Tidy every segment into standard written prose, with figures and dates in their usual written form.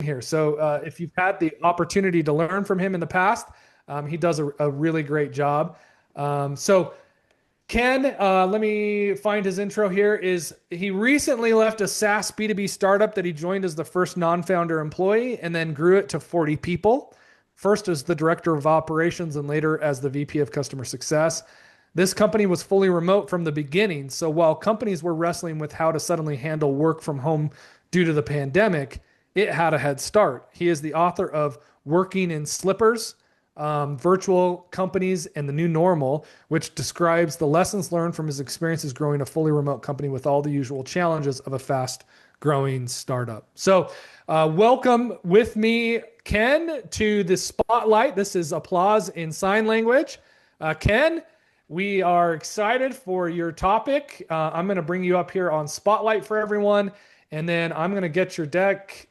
here. So if you've had the opportunity to learn from him in the past, he does a really great job. So Ken, let me find his intro here. Is he recently left a SaaS B2B startup that he joined as the first non-founder employee and then grew it to 40 people. First as the director of operations and later as the VP of customer success. This company was fully remote from the beginning. So while companies were wrestling with how to suddenly handle work from home due to the pandemic, it had a head start. He is the author of Working in Slippers, Virtual Companies and the New Normal, which describes the lessons learned from his experiences growing a fully remote company with all the usual challenges of a fast growing startup. So, welcome with me, Ken, to the spotlight. This is applause in sign language. Ken, we are excited for your topic. I'm going to bring you up here on spotlight for everyone, and then I'm going to get your deck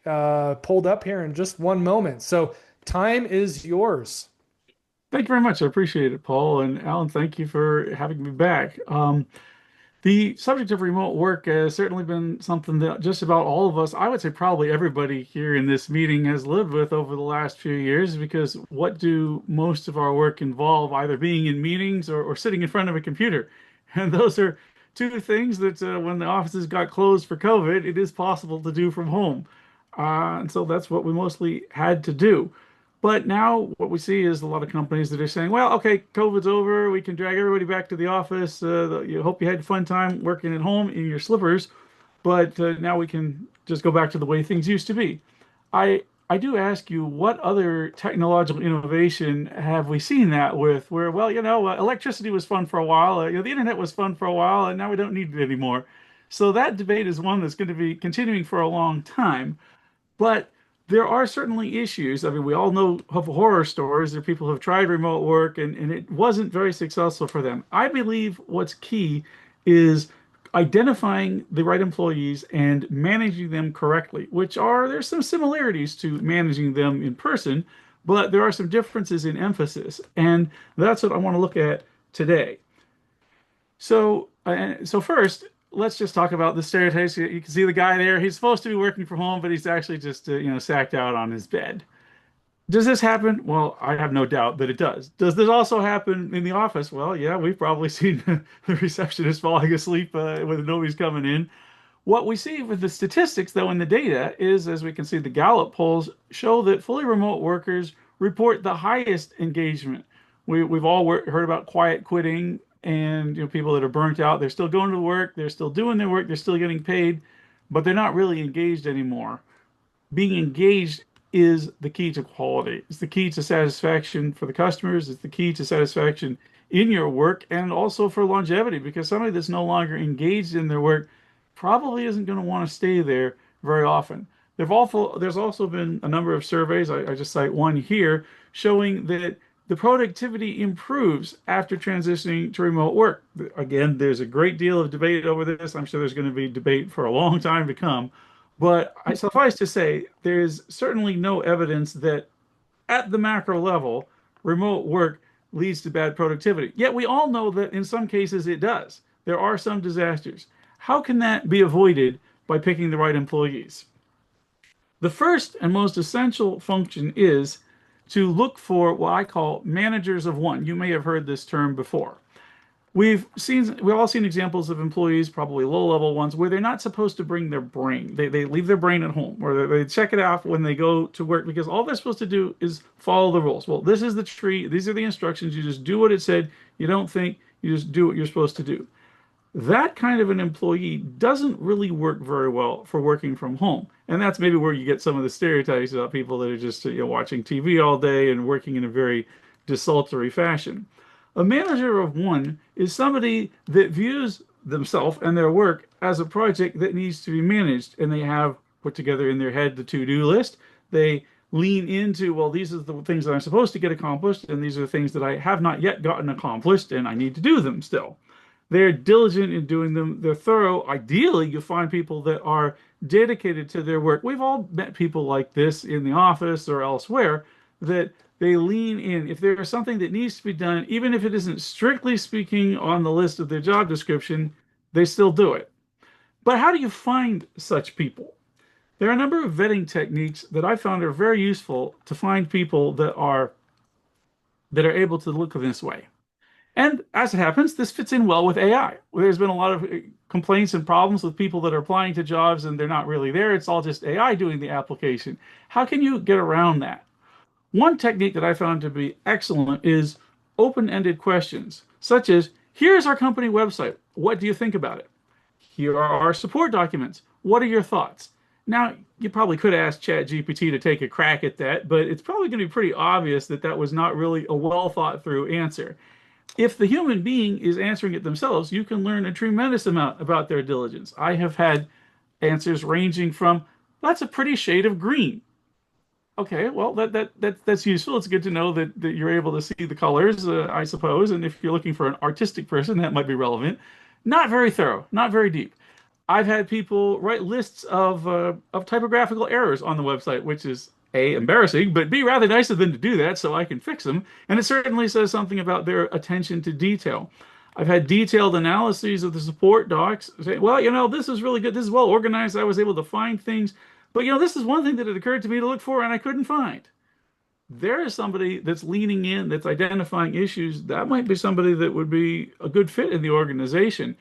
pulled up here in just one moment. So, time is yours. Thank you very much. I appreciate it, Paul. And Alan, thank you for having me back. The subject of remote work has certainly been something that just about all of us, I would say probably everybody here in this meeting has lived with over the last few years, because what do most of our work involve? Either being in meetings or sitting in front of a computer. And those are two things that when the offices got closed for COVID, it is possible to do from home. And so that's what we mostly had to do. But now what we see is a lot of companies that are saying, well, okay, COVID's over. We can drag everybody back to the office. You hope you had a fun time working at home in your slippers, but now we can just go back to the way things used to be. I do ask you, what other technological innovation have we seen that with? Where, well, electricity was fun for a while. The internet was fun for a while, and now we don't need it anymore. So that debate is one that's going to be continuing for a long time. But there are certainly issues. I mean, we all know of horror stories that people have tried remote work and it wasn't very successful for them. I believe what's key is identifying the right employees and managing them correctly, there's some similarities to managing them in person, but there are some differences in emphasis. And that's what I want to look at today. So first, let's just talk about the stereotypes. You can see the guy there. He's supposed to be working from home, but he's actually just, sacked out on his bed. Does this happen? Well, I have no doubt that it does. Does this also happen in the office? Well, yeah, we've probably seen the receptionist falling asleep when nobody's coming in. What we see with the statistics, though, in the data is, as we can see, the Gallup polls show that fully remote workers report the highest engagement. We've all heard about quiet quitting, and people that are burnt out. They're still going to work, they're still doing their work, they're still getting paid, but they're not really engaged anymore. Being engaged is the key to quality. It's the key to satisfaction for the customers. It's the key to satisfaction in your work and also for longevity, because somebody that's no longer engaged in their work probably isn't going to want to stay there very often. There's also been a number of surveys, I just cite one here, showing that the productivity improves after transitioning to remote work. Again, there's a great deal of debate over this. I'm sure there's going to be debate for a long time to come. But I suffice to say, there's certainly no evidence that at the macro level, remote work leads to bad productivity. Yet we all know that in some cases it does. There are some disasters. How can that be avoided by picking the right employees? The first and most essential function is to look for what I call managers of one. You may have heard this term before. We've all seen examples of employees, probably low-level ones, where they're not supposed to bring their brain. They leave their brain at home, or they check it out when they go to work, because all they're supposed to do is follow the rules. Well, this is the tree. These are the instructions. You just do what it said. You don't think. You just do what you're supposed to do. That kind of an employee doesn't really work very well for working from home. And that's maybe where you get some of the stereotypes about people that are just watching TV all day and working in a very desultory fashion. A manager of one is somebody that views themselves and their work as a project that needs to be managed, and they have put together in their head the to-do list. They lean into, well, these are the things that I'm supposed to get accomplished, and these are the things that I have not yet gotten accomplished, and I need to do them still. They're diligent in doing them. They're thorough. Ideally, you find people that are dedicated to their work. We've all met people like this in the office or elsewhere, that they lean in. If there's something that needs to be done, even if it isn't strictly speaking on the list of their job description, they still do it. But how do you find such people? There are a number of vetting techniques that I found are very useful to find people that are able to look this way. And as it happens, this fits in well with AI. There's been a lot of complaints and problems with people that are applying to jobs and they're not really there. It's all just AI doing the application. How can you get around that? One technique that I found to be excellent is open-ended questions, such as, here's our company website. What do you think about it? Here are our support documents. What are your thoughts? Now, you probably could ask ChatGPT to take a crack at that, but it's probably going to be pretty obvious that that was not really a well thought through answer. If the human being is answering it themselves, you can learn a tremendous amount about their diligence. I have had answers ranging from, that's a pretty shade of green. Okay, well, that's useful. It's good to know that you're able to see the colors, I suppose. And if you're looking for an artistic person, that might be relevant. Not very thorough, not very deep. I've had people write lists of typographical errors on the website, which is A, embarrassing, but B, rather nice of them to do that so I can fix them. And it certainly says something about their attention to detail. I've had detailed analyses of the support docs say, well, this is really good. This is well organized. I was able to find things. But, this is one thing that had occurred to me to look for and I couldn't find. There is somebody that's leaning in, that's identifying issues. That might be somebody that would be a good fit in the organization,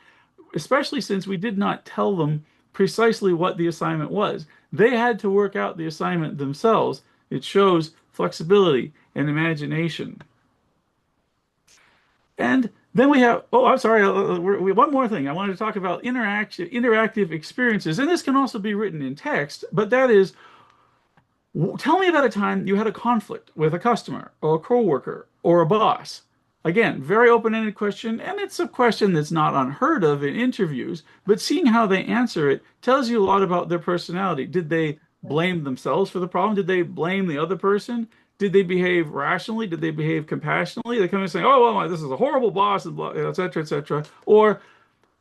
especially since we did not tell them precisely what the assignment was. They had to work out the assignment themselves. It shows flexibility and imagination. And then we have, oh, I'm sorry, one more thing. I wanted to talk about interactive experiences. And this can also be written in text, but that is, tell me about a time you had a conflict with a customer or a coworker or a boss. Again, very open-ended question, and it's a question that's not unheard of in interviews, but seeing how they answer it tells you a lot about their personality. Did they blame themselves for the problem? Did they blame the other person? Did they behave rationally? Did they behave compassionately? They come in saying, oh, well, this is a horrible boss, et cetera, et cetera. Or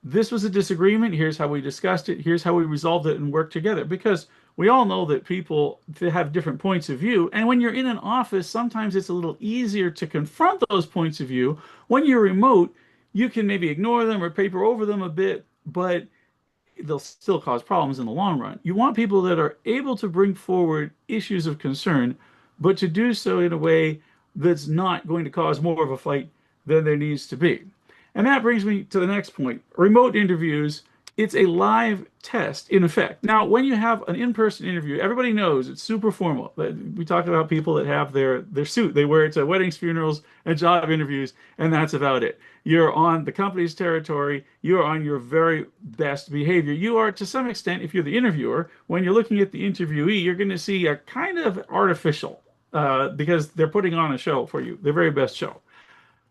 this was a disagreement. Here's how we discussed it. Here's how we resolved it and worked together. Because we all know that people have different points of view. And when you're in an office, sometimes it's a little easier to confront those points of view. When you're remote, you can maybe ignore them or paper over them a bit, but they'll still cause problems in the long run. You want people that are able to bring forward issues of concern, but to do so in a way that's not going to cause more of a fight than there needs to be. And that brings me to the next point. Remote interviews, it's a live test in effect. Now, when you have an in-person interview, everybody knows it's super formal. We talk about people that have their suit. They wear it to weddings, funerals, and job interviews, and that's about it. You're on the company's territory. You're on your very best behavior. You are, to some extent, if you're the interviewer, when you're looking at the interviewee, you're going to see a kind of artificial because they're putting on a show for you, their very best show.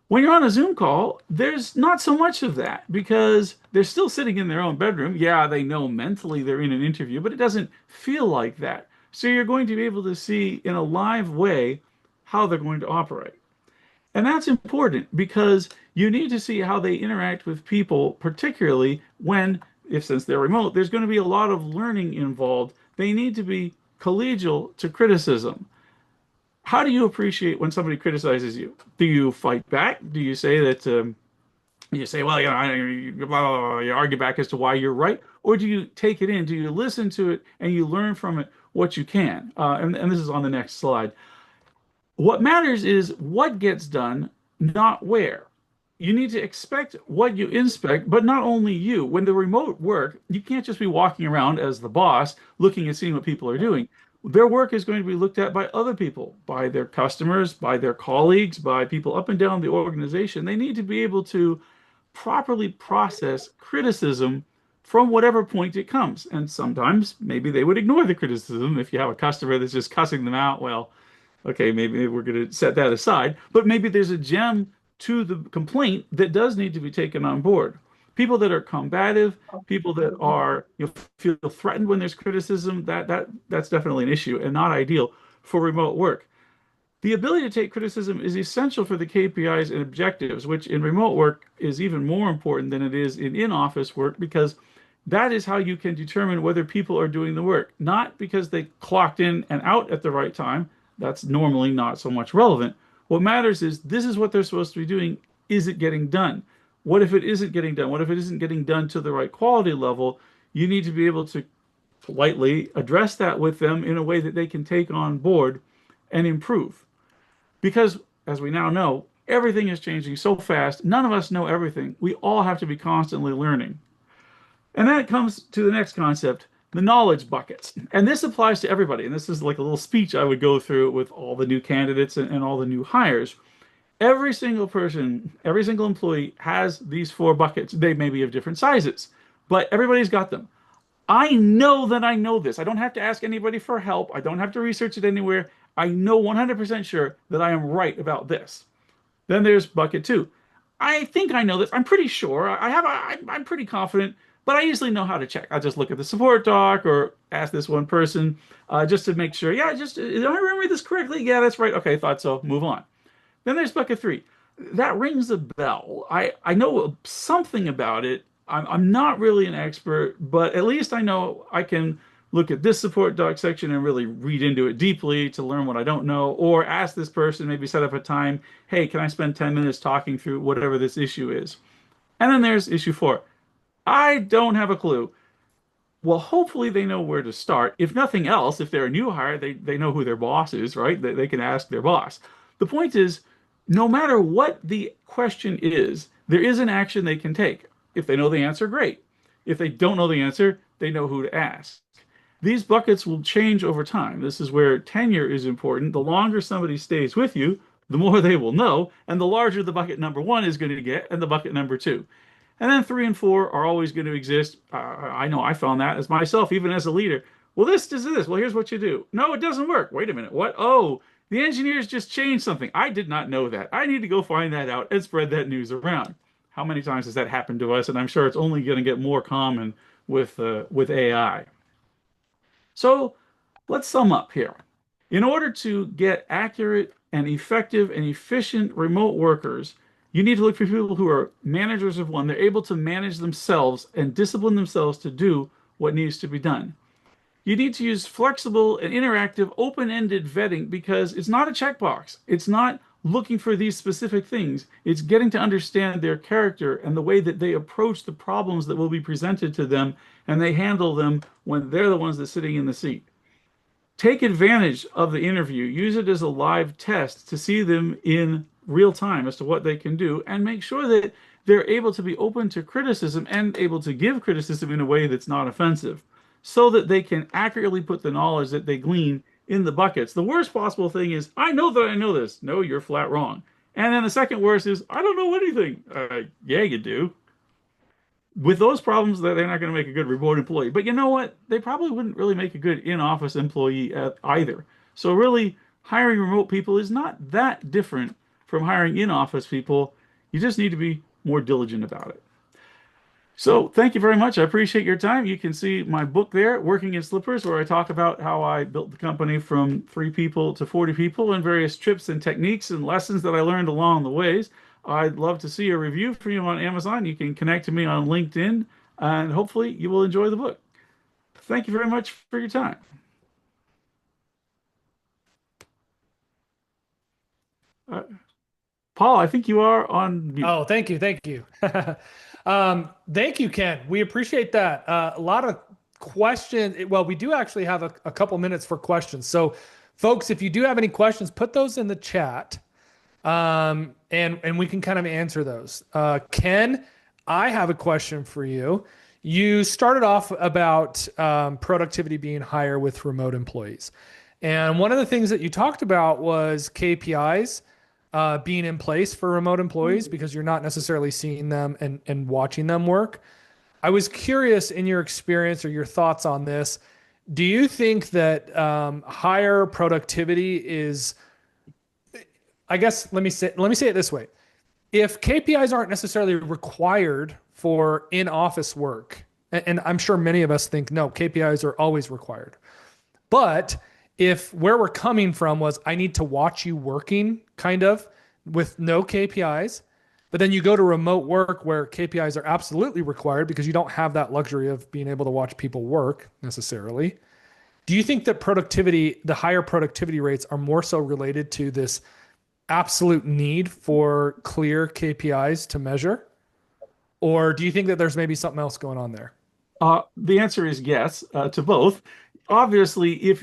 When you're on a Zoom call, there's not so much of that because they're still sitting in their own bedroom. Yeah, they know mentally they're in an interview, but it doesn't feel like that. So you're going to be able to see in a live way how they're going to operate. And that's important because you need to see how they interact with people, particularly since they're remote, there's going to be a lot of learning involved. They need to be collegial to criticism. How do you appreciate when somebody criticizes you? Do you fight back? Do you say that you say, well, you blah, blah, blah, you argue back as to why you're right, or do you take it in? Do you listen to it and you learn from it what you can? And this is on the next slide. What matters is what gets done, not where. You need to expect what you inspect, but not only you. When the remote work, you can't just be walking around as the boss looking and seeing what people are doing. Their work is going to be looked at by other people, by their customers, by their colleagues, by people up and down the organization. They need to be able to properly process criticism from whatever point it comes. And sometimes maybe they would ignore the criticism. If you have a customer that's just cussing them out, well, okay, maybe we're going to set that aside. But maybe there's a gem to the complaint that does need to be taken on board. People that are combative, people that are feel threatened when there's criticism, that's definitely an issue and not ideal for remote work. The ability to take criticism is essential for the KPIs and objectives, which in remote work is even more important than it is in in-office work because that is how you can determine whether people are doing the work, not because they clocked in and out at the right time. That's normally not so much relevant. What matters is this is what they're supposed to be doing. Is it getting done? What if it isn't getting done? What if it isn't getting done to the right quality level? You need to be able to politely address that with them in a way that they can take on board and improve. Because, as we now know, everything is changing so fast. None of us know everything. We all have to be constantly learning. And then it comes to the next concept, the knowledge buckets. And this applies to everybody. And this is like a little speech I would go through with all the new candidates and all the new hires. Every single person, every single employee has these four buckets. They may be of different sizes, but everybody's got them. I know that I know this. I don't have to ask anybody for help. I don't have to research it anywhere. I know 100% sure that I am right about this. Then there's bucket two. I think I know this. I'm pretty sure. I'm pretty confident, but I usually know how to check. I'll just look at the support doc or ask this one person just to make sure. Yeah, just, did I remember this correctly? Yeah, that's right. Okay, thought so. Move on. Then there's bucket three. That rings a bell. I know something about it. I'm not really an expert, but at least I know I can look at this support doc section and really read into it deeply to learn what I don't know, or ask this person, maybe set up a time. Hey, can I spend 10 minutes talking through whatever this issue is? And then there's issue four. I don't have a clue. Well, hopefully they know where to start. If nothing else, if they're a new hire, they know who their boss is, right? They can ask their boss. The point is, no matter what the question is, there is an action they can take. If they know the answer, great. If they don't know the answer, they know who to ask. These buckets will change over time. This is where tenure is important. The longer somebody stays with you, the more they will know, and the larger the bucket number one is going to get, and the bucket number two. And then three and four are always going to exist. I know I found that as myself, even as a leader. Well, this is this. Well, here's what you do. No, it doesn't work. Wait a minute. What? Oh, the engineers just changed something. I did not know that. I need to go find that out and spread that news around. How many times has that happened to us? And I'm sure it's only going to get more common with AI. So let's sum up here. In order to get accurate and effective and efficient remote workers, you need to look for people who are managers of one. They're able to manage themselves and discipline themselves to do what needs to be done. You need to use flexible and interactive, open-ended vetting because it's not a checkbox. It's not looking for these specific things. It's getting to understand their character and the way that they approach the problems that will be presented to them, and they handle them when they're the ones that's sitting in the seat. Take advantage of the interview. Use it as a live test to see them in real time as to what they can do, and make sure that they're able to be open to criticism and able to give criticism in a way that's not offensive, so that they can accurately put the knowledge that they glean in the buckets. The worst possible thing is, I know that I know this. No, you're flat wrong. And then the second worst is, I don't know anything. Yeah, you do. With those problems, they're not going to make a good remote employee. But you know what? They probably wouldn't really make a good in-office employee either. So really, hiring remote people is not that different from hiring in-office people. You just need to be more diligent about it. So thank you very much. I appreciate your time. You can see my book there, Working in Slippers, where I talk about how I built the company from 3 people to 40 people and various tips and techniques and lessons that I learned along the ways. I'd love to see a review from you on Amazon. You can connect to me on LinkedIn, and hopefully you will enjoy the book. Thank you very much for your time. Uh, Paul, I think you are on mute. Oh, thank you. Thank you. Thank you, Ken. We appreciate that. A lot of questions. Well, we do actually have a couple minutes for questions. So, folks, if you do have any questions, put those in the chat, and we can kind of answer those. Ken, I have a question for you. You started off about productivity being higher with remote employees. And one of the things that you talked about was KPIs being in place for remote employees because you're not necessarily seeing them and watching them work. I was curious in your experience or your thoughts on this. Do you think that higher productivity is, I guess, let me say it this way. If KPIs aren't necessarily required for in-office work, and I'm sure many of us think, no, KPIs are always required. But if where we're coming from was, I need to watch you working, kind of, with no KPIs, but then you go to remote work where KPIs are absolutely required because you don't have that luxury of being able to watch people work necessarily. Do you think that productivity, the higher productivity rates, are more so related to this absolute need for clear KPIs to measure? Or do you think that there's maybe something else going on there? The answer is yes, to both. Obviously, if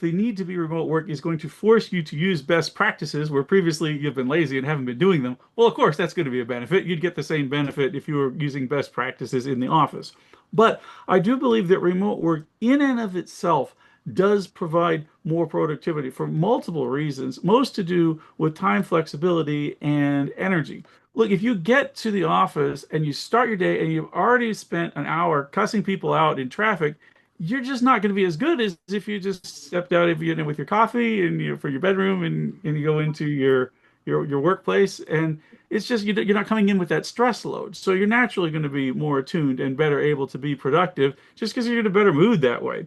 the need to be remote work is going to force you to use best practices where previously you've been lazy and haven't been doing them, well, of course, that's going to be a benefit. You'd get the same benefit if you were using best practices in the office. But I do believe that remote work in and of itself does provide more productivity for multiple reasons, most to do with time flexibility and energy. Look, if you get to the office and you start your day and you've already spent an hour cussing people out in traffic, you're just not going to be as good as if you just stepped out of with your coffee and for your bedroom and you go into your workplace, and it's just you're not coming in with that stress load. So you're naturally going to be more attuned and better able to be productive just because you're in a better mood that way.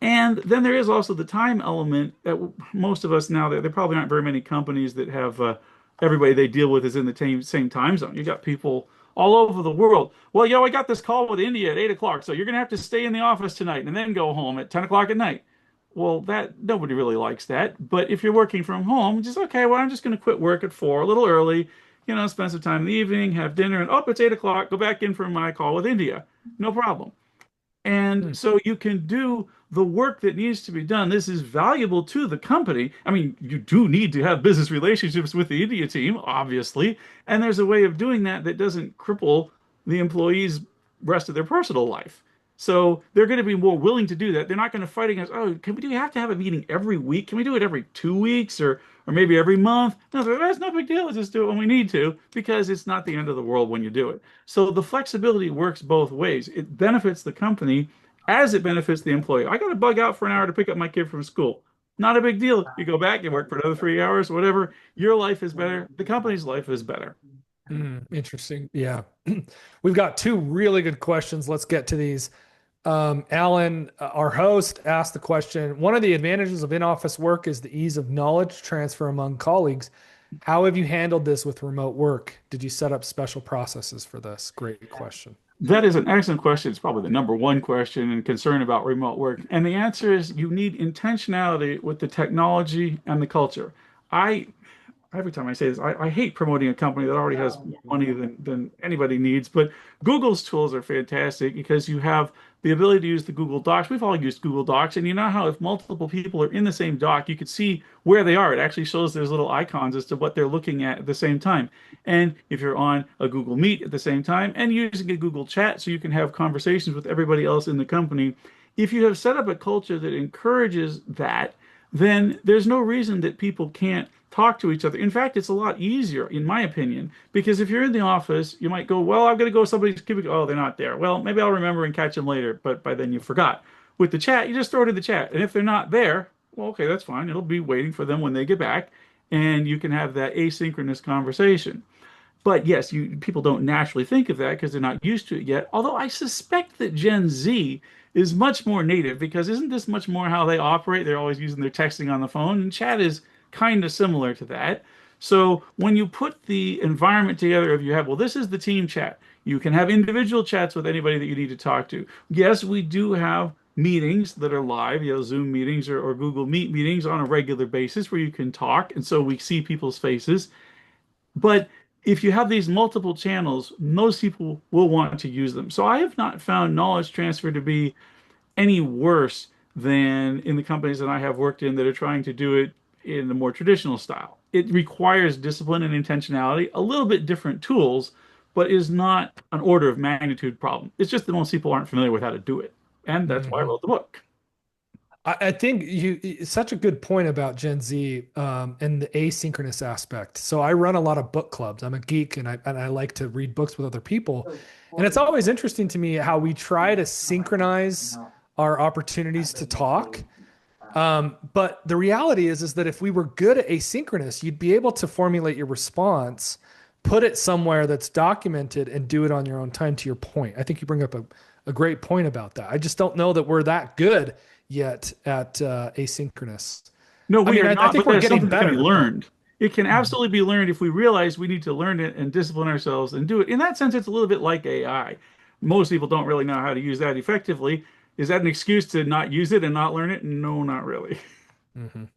And then there is also the time element that most of us now, there probably aren't very many companies that have everybody they deal with is in the same time zone. You got people all over the world. Well, I got this call with India at 8 o'clock, so you're going to have to stay in the office tonight and then go home at 10 o'clock at night. Well, that nobody really likes that. But if you're working from home, just okay, well, I'm just going to quit work at 4, a little early, spend some time in the evening, have dinner, and it's 8 o'clock, go back in for my call with India. No problem. And Hmm. so you can do the work that needs to be done. This is valuable to the company. I mean, you do need to have business relationships with the India team, obviously. And there's a way of doing that that doesn't cripple the employees' rest of their personal life. So they're going to be more willing to do that. They're not going to fight against, oh, do we have to have a meeting every week? Can we do it every 2 weeks or maybe every month? No, that's no big deal. Let's just do it when we need to because it's not the end of the world when you do it. So the flexibility works both ways. It benefits the company as it benefits the employee. I got to bug out for an hour to pick up my kid from school. Not a big deal. You go back, you work for another 3 hours, whatever. Your life is better. The company's life is better. Interesting. Yeah. We've got two really good questions. Let's get to these. Alan, our host, asked the question, one of the advantages of in-office work is the ease of knowledge transfer among colleagues. How have you handled this with remote work? Did you set up special processes for this? Great question. That is an excellent question. It's probably the number one question and concern about remote work. And the answer is you need intentionality with the technology and the culture. I every time I say this, I hate promoting a company that already has more money than anybody needs. But Google's tools are fantastic because you have the ability to use the Google Docs. We've all used Google Docs, and you know how if multiple people are in the same doc, you could see where they are. It actually shows there's little icons as to what they're looking at the same time. And if you're on a Google Meet at the same time and using a Google Chat so you can have conversations with everybody else in the company, if you have set up a culture that encourages that, then there's no reason that people can't talk to each other. In fact, it's a lot easier, in my opinion, because if you're in the office, you might go, well, I'm going to go somebody's cubicle. Oh, they're not there. Well, maybe I'll remember and catch them later, but by then you forgot. With the chat, you just throw it in the chat. And if they're not there, well, okay, that's fine. It'll be waiting for them when they get back, and you can have that asynchronous conversation. But yes, people don't naturally think of that because they're not used to it yet. Although I suspect that Gen Z is much more native because isn't this much more how they operate? They're always using their texting on the phone, and chat is kind of similar to that. So when you put the environment together of you have, well, this is the team chat. You can have individual chats with anybody that you need to talk to. Yes, we do have meetings that are live, Zoom meetings or Google Meet meetings on a regular basis where you can talk, and so we see people's faces. But if you have these multiple channels, most people will want to use them. So I have not found knowledge transfer to be any worse than in the companies that I have worked in that are trying to do it in the more traditional style. It requires discipline and intentionality, a little bit different tools, but is not an order of magnitude problem. It's just that most people aren't familiar with how to do it. And that's why I Mhm. wrote the book. I think it's such a good point about Gen Z and the asynchronous aspect. So I run a lot of book clubs. I'm a geek and I like to read books with other people. And it's always interesting to me how we try to synchronize our opportunities to talk. But the reality is that if we were good at asynchronous, you'd be able to formulate your response, put it somewhere that's documented, and do it on your own time. To your point, I think you bring up a great point about that. I just don't know that we're that good yet at asynchronous. No, I we mean, are I not, think but we're that's getting something that can be better, but learned. It can Mhm. absolutely be learned if we realize we need to learn it and discipline ourselves and do it. In that sense, it's a little bit like AI. Most people don't really know how to use that effectively. Is that an excuse to not use it and not learn it? No, not really. Mhm.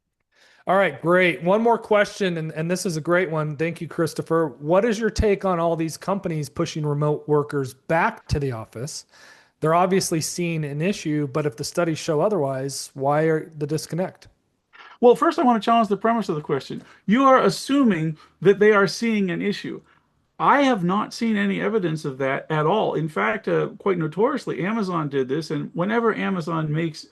All right, great. One more question, and this is a great one. Thank you, Christopher. What is your take on all these companies pushing remote workers back to the office? They're obviously seeing an issue, but if the studies show otherwise, why are the disconnect? Well, first, I want to challenge the premise of the question. You are assuming that they are seeing an issue. I have not seen any evidence of that at all. In fact, quite notoriously, Amazon did this, and whenever Amazon makes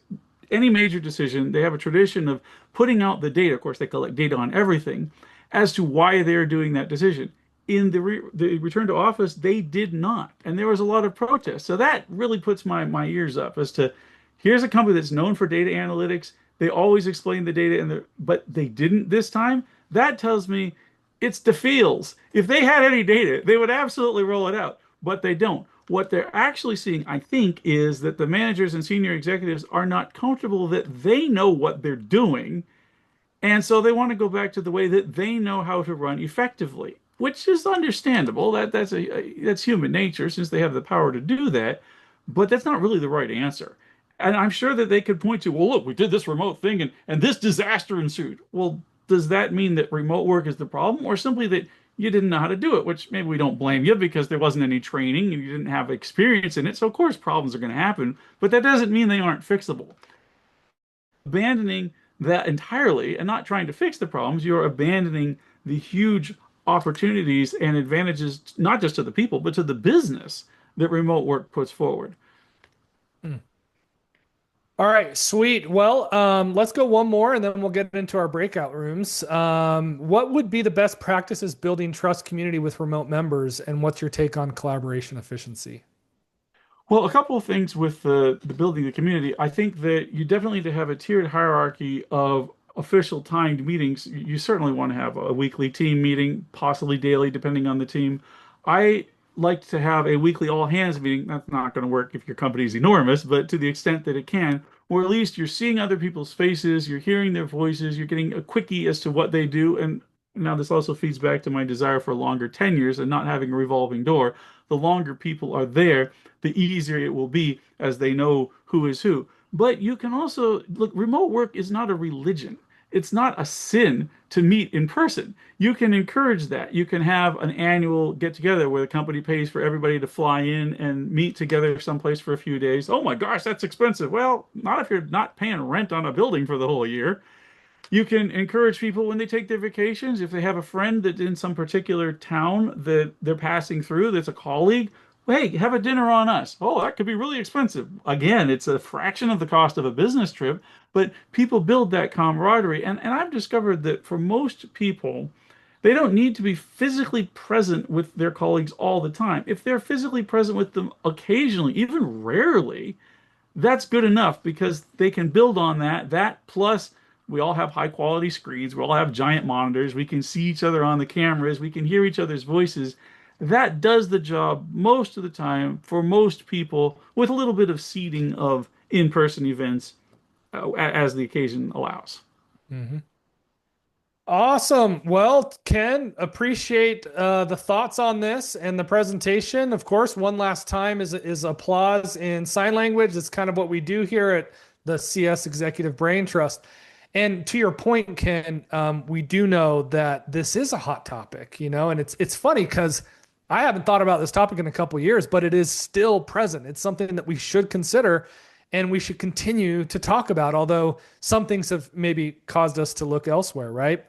any major decision, they have a tradition of putting out the data. Of course, they collect data on everything as to why they're doing that decision. In the return to office, they did not, and there was a lot of protest. So that really puts my ears up as to here's a company that's known for data analytics. They always explain the data, but they didn't this time. That tells me it's the feels. If they had any data, they would absolutely roll it out, but they don't. What they're actually seeing, I think, is that the managers and senior executives are not comfortable that they know what they're doing. And so they want to go back to the way that they know how to run effectively, which is understandable. That's human nature since they have the power to do that. But that's not really the right answer. And I'm sure that they could point to, well, look, we did this remote thing and this disaster ensued. Well, does that mean that remote work is the problem, or simply that you didn't know how to do it? Which maybe we don't blame you because there wasn't any training and you didn't have experience in it. So of course problems are going to happen, but that doesn't mean they aren't fixable. Abandoning that entirely and not trying to fix the problems, you're abandoning the huge opportunities and advantages, not just to the people, but to the business that remote work puts forward. All right, sweet. Well, let's go one more and then we'll get into our breakout rooms. What would be the best practices building trust community with remote members, and what's your take on collaboration efficiency? Well, a couple of things with the building the community. I think that you definitely need to have a tiered hierarchy of official timed meetings. You certainly want to have a weekly team meeting, possibly daily, depending on the team. I like to have a weekly all hands meeting. That's not going to work if your company is enormous, but to the extent that it can, or at least you're seeing other people's faces, you're hearing their voices, you're getting a quickie as to what they do. And now this also feeds back to my desire for longer tenures and not having a revolving door. The longer people are there, the easier it will be as they know who is who. But you can also look, remote work is not a religion. It's not a sin to meet in person. You can encourage that. You can have an annual get together where the company pays for everybody to fly in and meet together someplace for a few days. Oh my gosh, that's expensive. Well, not if you're not paying rent on a building for the whole year. You can encourage people when they take their vacations. If they have a friend that's in some particular town that they're passing through, that's a colleague, hey, have a dinner on us. Oh, that could be really expensive. Again, it's a fraction of the cost of a business trip, but people build that camaraderie. And I've discovered that for most people, they don't need to be physically present with their colleagues all the time. If they're physically present with them occasionally, even rarely, that's good enough because they can build on that. That plus we all have high quality screens. We all have giant monitors. We can see each other on the cameras. We can hear each other's voices. That does the job most of the time for most people with a little bit of seeding of in-person events as the occasion allows. Mm-hmm. Awesome. Well, Ken, appreciate the thoughts on this and the presentation. Of course, one last time is applause in sign language. It's kind of what we do here at the CS Executive Brain Trust. And to your point, Ken, we do know that this is a hot topic, and it's funny because I haven't thought about this topic in a couple of years, but it is still present. It's something that we should consider and we should continue to talk about, although some things have maybe caused us to look elsewhere, right?